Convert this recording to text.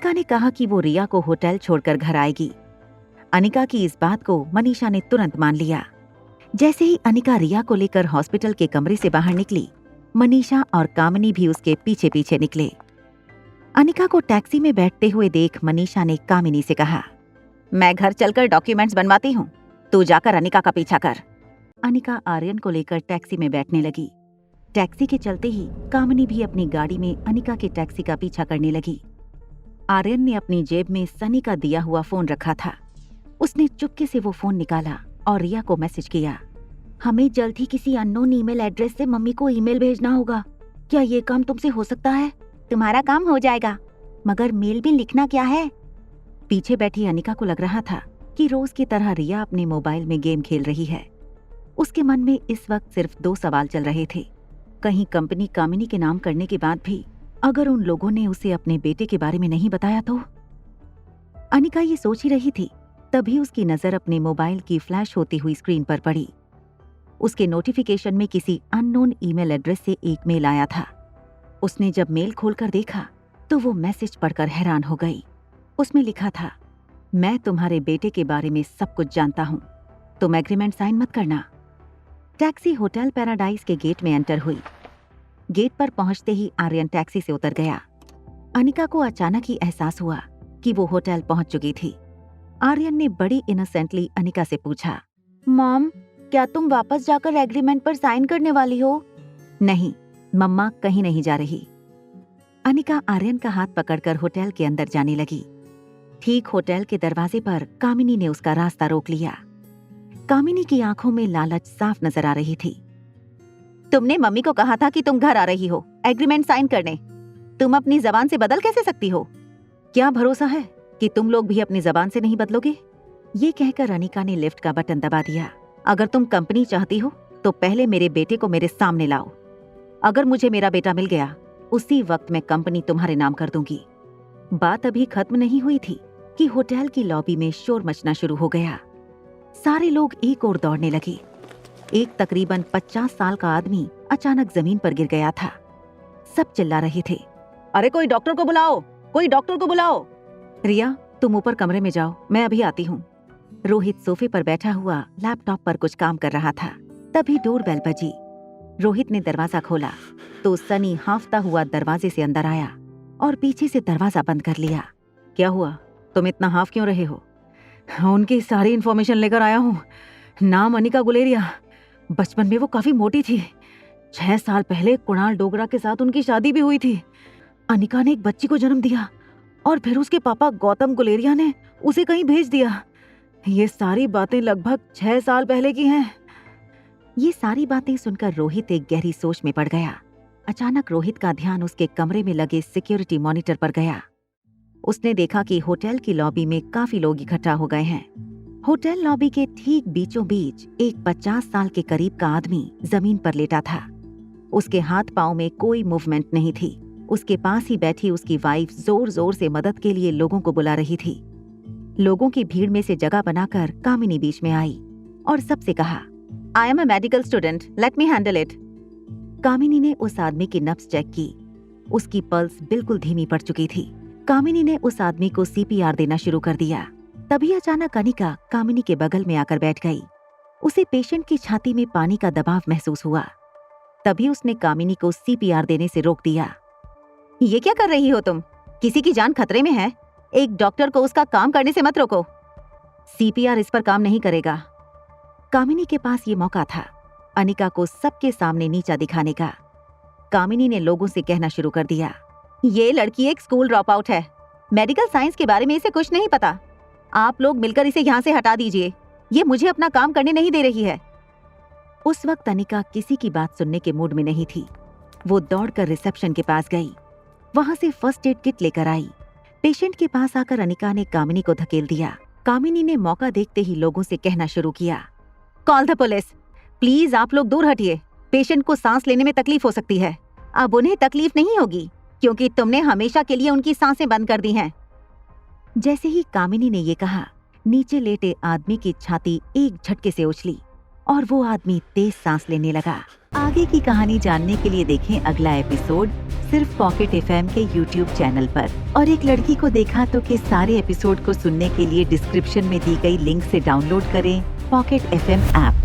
अनिका ने कहा कि वो रिया को होटल छोड़कर घर आएगी। अनिका की इस बात को मनीषा ने तुरंत मान लिया। जैसे ही अनिका रिया को लेकर हॉस्पिटल के कमरे से बाहर निकली, मनीषा और कामिनी भी उसके पीछे पीछे निकले। अनिका को टैक्सी में बैठते हुए देख मनीषा ने कामिनी से कहा, मैं घर चलकर डॉक्यूमेंट्स बनवाती हूँ, तू जाकर अनिका का पीछा कर। अनिका आर्यन को लेकर टैक्सी में बैठने लगी। टैक्सी के चलते ही कामिनी भी अपनी गाड़ी में अनिका के टैक्सी का पीछा करने लगी। आर्यन ने अपनी जेब में सनी का दिया हुआ फोन रखा था। उसने चुपके से वो फोन निकाला और रिया को मैसेज किया, हमें जल्द ही किसी अननोन ईमेल एड्रेस से मम्मी को ईमेल भेजना होगा। क्या ये काम तुमसे हो सकता है? तुम्हारा काम हो जाएगा, मगर मेल भी लिखना क्या है? पीछे बैठी अनिका को लग रहा था कि रोज की तरह रिया अपने मोबाइल में गेम खेल रही है। उसके मन में इस वक्त सिर्फ 2 सवाल चल रहे थे। कहीं कंपनी कामिनी के नाम करने के बाद भी अगर उन लोगों ने उसे अपने बेटे के बारे में नहीं बताया तो? अनिका ये सोच ही रही थी, तभी उसकी नजर अपने मोबाइल की फ्लैश होती हुई स्क्रीन पर पड़ी। उसके नोटिफिकेशन में किसी अननोन ईमेल एड्रेस से एक मेल आया था। उसने जब मेल खोलकर देखा तो वो मैसेज पढ़कर हैरान हो गई। उसमें लिखा था, मैं तुम्हारे बेटे के बारे में सब कुछ जानता हूँ, तुम एग्रीमेंट साइन मत करना। टैक्सी होटल पैराडाइज के गेट में एंटर हुई। गेट पर पहुंचते ही आर्यन टैक्सी से उतर गया। अनिका को अचानक ही एहसास हुआ कि वो होटल पहुंच चुकी थी। आर्यन ने बड़ी इनोसेंटली अनिका से पूछा, मॉम, क्या तुम वापस जाकर एग्रीमेंट पर साइन करने वाली हो? नहीं, मम्मा कहीं नहीं जा रही। अनिका आर्यन का हाथ पकड़कर होटल के अंदर जाने लगी। ठीक होटल के दरवाजे पर कामिनी ने उसका रास्ता रोक लिया। कामिनी की आंखों में लालच साफ नजर आ रही थी। तुमने मम्मी को कहा था कि तुम घर आ रही हो एग्रीमेंट साइन करने। तुम अपनी जबान से बदल कैसे सकती हो? क्या भरोसा है कि तुम लोग भी अपनी जबान से नहीं बदलोगे? ये कहकर अनिका ने लिफ्ट का बटन दबा दिया। अगर तुम कंपनी चाहती हो तो पहले मेरे बेटे को मेरे सामने लाओ। अगर मुझे मेरा बेटा मिल गया, उसी वक्त मैं कंपनी तुम्हारे नाम कर दूंगी। बात अभी खत्म नहीं हुई थी कि होटल की लॉबी में शोर मचना शुरू हो गया। सारे लोग एक ओर दौड़ने लगे। एक तकरीबन 50 साल का आदमी अचानक जमीन पर गिर गया था। सब चिल्ला रहे थे, अरे कोई डॉक्टर को बुलाओ, कोई डॉक्टर को बुलाओ। रिया, तुम ऊपर कमरे में जाओ, मैं अभी आती हूँ। रोहित सोफे पर बैठा हुआ लैपटॉप पर कुछ काम कर रहा था। तभी डोरबेल बजी। रोहित ने दरवाजा खोला तो सनी हांफता हुआ दरवाजे से अंदर आया और पीछे से दरवाजा बंद कर लिया। क्या हुआ? तुम इतना हाफ क्यों रहे हो? उनकी सारी इन्फॉर्मेशन लेकर आया हूँ। नाम अनिका गुलेरिया। बचपन में वो काफी मोटी थी। 6 साल पहले कुणाल डोगरा के साथ उनकी शादी भी हुई थी। अनिका ने एक बच्ची को जन्म दिया और फिर उसके पापा गौतम गुलेरिया ने उसे कहीं भेज दिया। ये सारी बातें लगभग 6 साल पहले की हैं। ये सारी बातें सुनकर रोहित एक गहरी सोच में पड़ गया। अचानक रोहित का ध्यान उसके कमरे में लगे सिक्योरिटी मॉनिटर पर गया। उसने देखा कि होटल की लॉबी में काफी लोग इकट्ठा हो गए हैं। होटल लॉबी के ठीक बीचों बीच एक 50 साल के करीब का आदमी जमीन पर लेटा था। उसके हाथ पांव में कोई मूवमेंट नहीं थी। उसके पास ही बैठी उसकी वाइफ जोर जोर से मदद के लिए लोगों को बुला रही थी। लोगों की भीड़ में से जगह बनाकर कामिनी बीच में आई और सबसे कहा, I am a medical student, let me handle it. Kamini ने उस आदमी की नब्ज चेक की। उसकी पल्स बिल्कुल धीमी पड़ चुकी थी। कामिनी ने उस आदमी को सीपीआर देना शुरू कर दिया। तभी अचानक अनिका कामिनी के बगल में आकर बैठ गई। उसे पेशेंट की छाती में पानी का दबाव महसूस हुआ। तभी उसने कामिनी को सीपीआर देने से रोक दिया। ये क्या कर रही हो तुम? किसी की जान खतरे में है। एक डॉक्टर को उसका काम करने से मत रोको। सीपीआर इस पर काम नहीं करेगा। कामिनी के पास ये मौका था अनिका को सबके सामने नीचा दिखाने का। कामिनी ने लोगों से कहना शुरू कर दिया, ये लड़की एक स्कूल ड्रॉप आउट है। मेडिकल साइंस के बारे में इसे कुछ नहीं पता। आप लोग मिलकर इसे यहाँ से हटा दीजिए। ये मुझे अपना काम करने नहीं दे रही है। उस वक्त अनिका किसी की बात सुनने के मूड में नहीं थी। वो दौड़कर रिसेप्शन के पास गई। वहां से फर्स्ट एड किट लेकर आई। पेशेंट के पास आकर अनिका ने कामिनी को धकेल दिया। कामिनी ने मौका देखते ही लोगों से कहना शुरू किया, कॉल द पुलिस। प्लीज आप लोग दूर हटिए। पेशेंट को सांस लेने में तकलीफ हो सकती है। अब उन्हें तकलीफ नहीं होगी क्योंकि तुमने हमेशा के लिए उनकी सांसें बंद कर दी हैं। जैसे ही कामिनी ने ये कहा, नीचे लेटे आदमी की छाती एक झटके से उछली और वो आदमी तेज सांस लेने लगा। आगे की कहानी जानने के लिए देखें अगला एपिसोड सिर्फ पॉकेट एफएम के यूट्यूब चैनल पर। और एक लड़की को देखा तो के सारे एपिसोड को सुनने के लिए डिस्क्रिप्शन में दी गई लिंक से डाउनलोड करें पॉकेट एफएम ऐप।